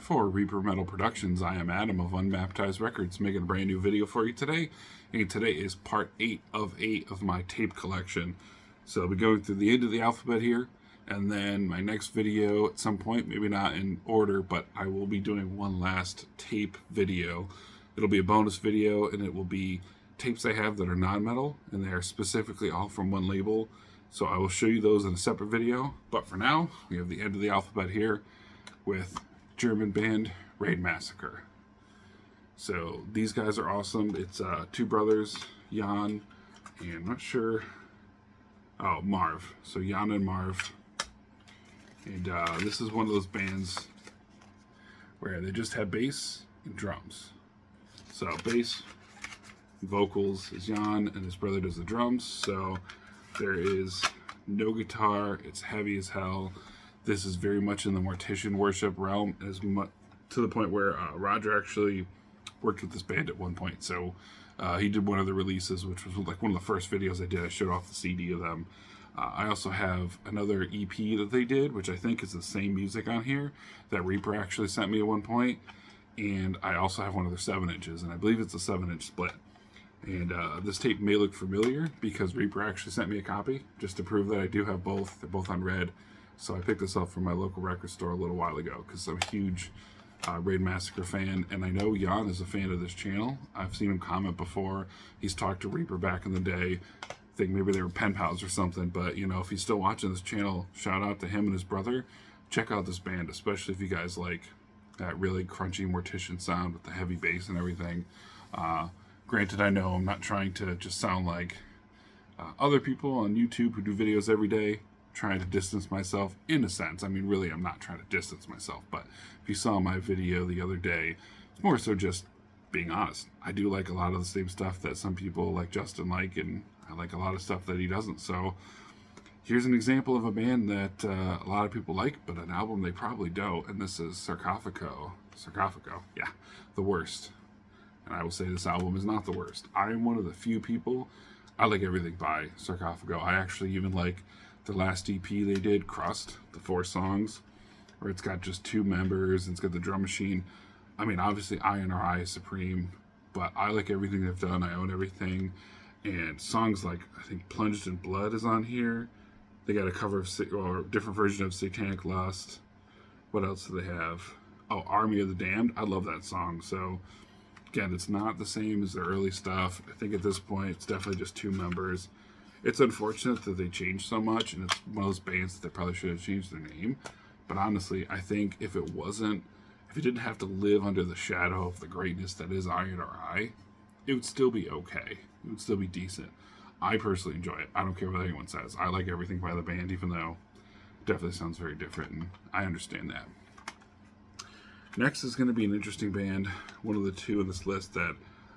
For Reaper Metal Productions, I am Adam of Unbaptized Records, making a brand new video for you today. And today is part 8 of my tape collection. So I'll be going through the end of the alphabet here, and then my next video at some point, maybe not in order, but I will be doing one last tape video. It'll be a bonus video, and it will be tapes I have that are non-metal, and they are specifically all from one label. So I will show you those in a separate video. But for now, we have the end of the alphabet here with German band Raid Massacre. So these guys are awesome. It's two brothers, Jan and I'm not sure, Marv. So Jan and Marv. And this is one of those bands where they just have bass and drums. So bass, vocals is Jan, and his brother does the drums. So there is no guitar. It's heavy as hell. This is very much in the Mortician worship realm, to the point where Roger actually worked with this band at one point. So he did one of the releases, which was like one of the first videos I did. I showed off the CD of them. I also have another EP that they did, which I think is the same music on here that Reaper actually sent me at one point. And I also have one of their 7-inches, and I believe it's a 7-inch split. And this tape may look familiar because Reaper actually sent me a copy just to prove that I do have both. They're both on red. So I picked this up from my local record store a little while ago because I'm a huge Raid Massacre fan, and I know Jan is a fan of this channel. I've seen him comment before. He's talked to Reaper back in the day. I think maybe they were pen pals or something, but you know, if he's still watching this channel, shout out to him and his brother. Check out this band, especially if you guys like that really crunchy Mortician sound with the heavy bass and everything. Granted, I know I'm not trying to just sound like other people on YouTube who do videos every day, trying to distance myself in a sense. I mean, really, I'm not trying to distance myself, but if you saw my video the other day, it's more so just being honest. I do like a lot of the same stuff that some people like Justin like, and I like a lot of stuff that he doesn't. So here's an example of a band that a lot of people like, but an album they probably don't, and this is Sarcophago, yeah, the worst. And I will say this album is not the worst. I am one of the few people, I like everything by Sarcophago. I actually even like the last EP they did, Crust, the 4 songs, where it's got just 2 members and it's got the drum machine. I mean, obviously INRI is supreme, but I like everything they've done. I own everything. And songs like, I think Plunged in Blood is on here. They got a cover of, or a different version of Satanic Lust. What else do they have? Oh, Army of the Damned. I love that song. So again, it's not the same as the early stuff. I think at this point, it's definitely just 2 members. It's unfortunate that they changed so much, and it's one of those bands that they probably should have changed their name. But honestly, I think if it didn't have to live under the shadow of the greatness that is INRI, it would still be okay. It would still be decent. I personally enjoy it. I don't care what anyone says. I like everything by the band, even though it definitely sounds very different, and I understand that. Next is going to be an interesting band, one of the 2 in this list that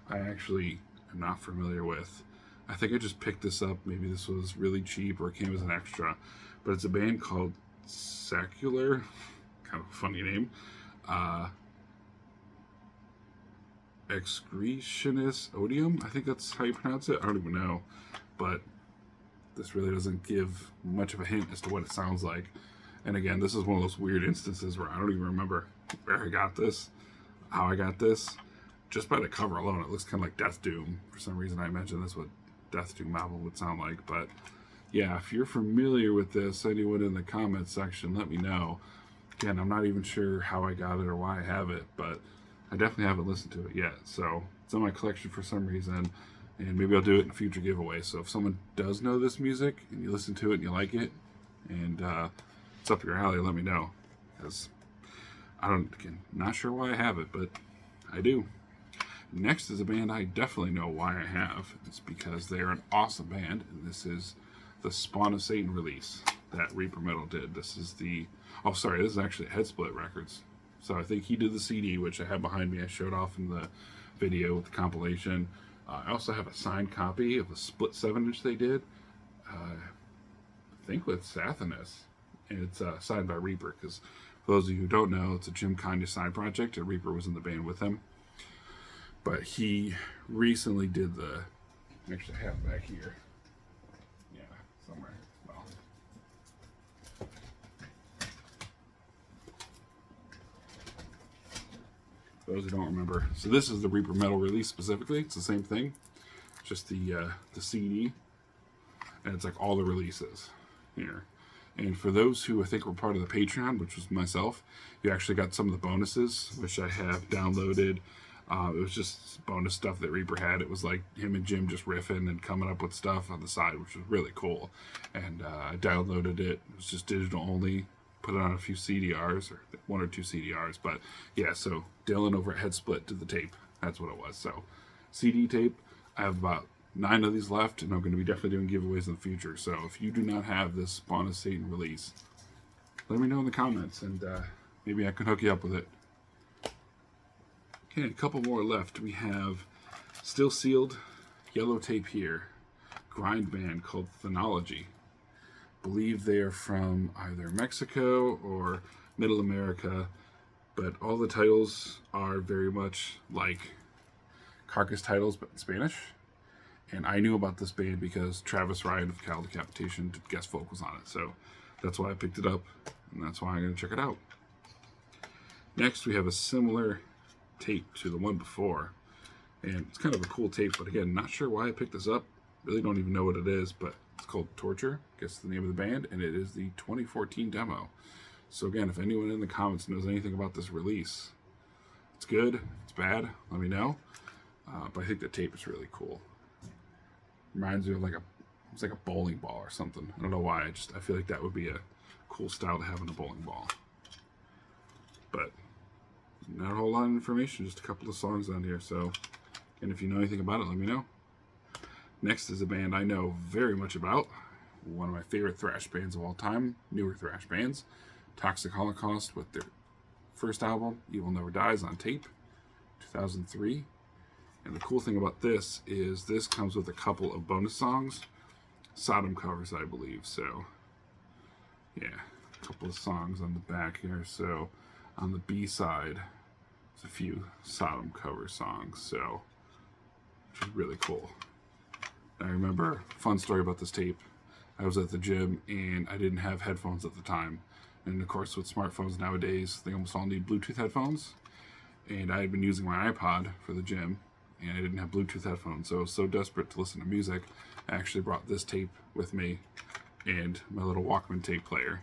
I actually am not familiar with. I think I just picked this up. Maybe this was really cheap or it came as an extra. But it's a band called Secular. Kind of a funny name. Excretionis Odium. I think that's how you pronounce it. I don't even know. But this really doesn't give much of a hint as to what it sounds like. And again, this is one of those weird instances where I don't even remember where I got this, how I got this. Just by the cover alone, it looks kind of like Death Doom. For some reason, I mentioned this what Death Doom album would sound like. But yeah, if you're familiar with this, anyone in the comments section, let me know. Again, I'm not even sure how I got it or why I have it, but I definitely haven't listened to it yet. So it's in my collection for some reason, and maybe I'll do it in a future giveaway. So if someone does know this music and you listen to it and you like it, and it's up your alley, let me know. Because not sure why I have it, but I do. Next is a band I definitely know why I have. It's because they are an awesome band, and this is the Spawn of Satan release that Reaper Metal did. This is this is actually Headsplit Records. So I think he did the CD, which I have behind me. I showed off in the video with the compilation. I also have a signed copy of the split 7-inch they did, I think with Sathanas, and it's signed by Reaper, because for those of you who don't know, it's a Jim Kanye side project, and Reaper was in the band with him. But he recently did actually I have it back here. Yeah, somewhere. Well, For those who don't remember. So this is the Reaper Metal release specifically. It's the same thing, just the CD, and it's like all the releases here. And for those who I think were part of the Patreon, which was myself, you actually got some of the bonuses, which I have downloaded. It was just bonus stuff that Reaper had. It was like him and Jim just riffing and coming up with stuff on the side, which was really cool. And I downloaded it. It was just digital only. Put it on a few CDRs, or 1 or 2 CDRs. But yeah, so Dylan over at Headsplit did the tape. That's what it was. So CD tape, I have about 9 of these left, and I'm going to be definitely doing giveaways in the future. So if you do not have this Spawn of Satan release, let me know in the comments, and maybe I can hook you up with it. Okay, a couple more left. We have still sealed yellow tape here, grind band called Phenology. Believe they are from either Mexico or Middle America, but all the titles are very much like Carcass titles, but in Spanish. And I knew about this band because Travis Ryan of Cal Decapitation did guest vocals on it, so that's why I picked it up, and that's why I'm going to check it out. Next, we have a similar tape to the one before, and it's kind of a cool tape, but again, not sure why I picked this up. Really don't even know what it is, but it's called Torture, I guess the name of the band, and it is the 2014 demo. So again, if anyone in the comments knows anything about this release, it's good, it's bad, let me know. But I think the tape is really cool. Reminds me of it's like a bowling ball or something. I don't know why, I feel like that would be a cool style to have in a bowling ball. But not a whole lot of information, just a couple of songs on here. So, and if you know anything about it, let me know. Next is a band I know very much about. One of my favorite thrash bands of all time, newer thrash bands, Toxic Holocaust, with their first album, Evil Never Dies, on tape, 2003. And the cool thing about this is this comes with a couple of bonus songs, Sodom covers, I believe. So, yeah, a couple of songs on the back here. So, on the B side, there's a few Sodom cover songs. So, which is really cool. I remember a fun story about this tape. I was at the gym and I didn't have headphones at the time. And of course, with smartphones nowadays, they almost all need Bluetooth headphones. And I had been using my iPod for the gym, and I didn't have Bluetooth headphones. So I was so desperate to listen to music, I actually brought this tape with me and my little Walkman tape player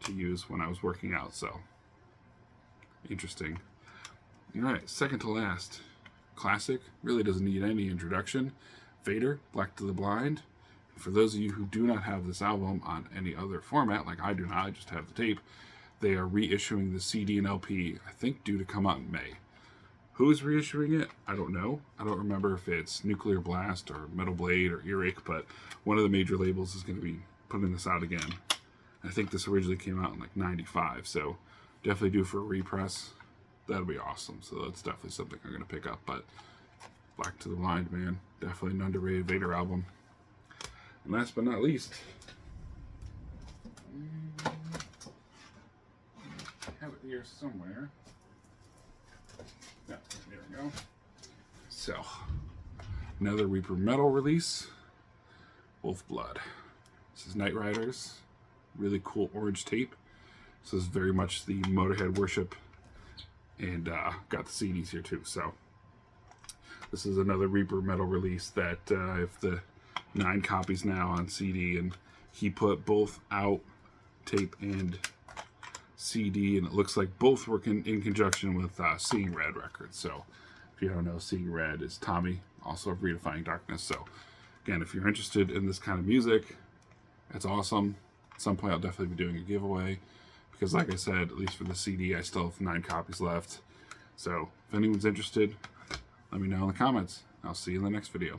to use when I was working out. So, interesting. All right, second to last. Classic, really doesn't need any introduction. Vader, Black to the Blind. For those of you who do not have this album on any other format, like I do not, I just have the tape, they are reissuing the CD and LP, I think due to come out in May. Who is reissuing it? I don't know. I don't remember if it's Nuclear Blast or Metal Blade or Earache, but one of the major labels is going to be putting this out again. I think this originally came out in like 95, so definitely due for a repress. That'll be awesome. So that's definitely something I'm going to pick up, but Black to the Blind, man. Definitely an underrated Vader album. And last but not least, I have it here somewhere. Yeah, there we go. So, another Reaper Metal release, Wolf Blood. This is Night Riders. Really cool orange tape. This is very much the Motorhead worship, and got the CDs here too. So, this is another Reaper Metal release that I have the 9 copies now on CD, and he put both out, tape and CD, and it looks like both work in conjunction with Seeing Red Records. So if you don't know, Seeing Red is Tommy, also of Redefining Darkness. So again, if you're interested in this kind of music, it's awesome. At some point I'll definitely be doing a giveaway, because like I said, at least for the CD, I still have 9 copies left. So if anyone's interested, let me know in the comments. I'll see you in the next video.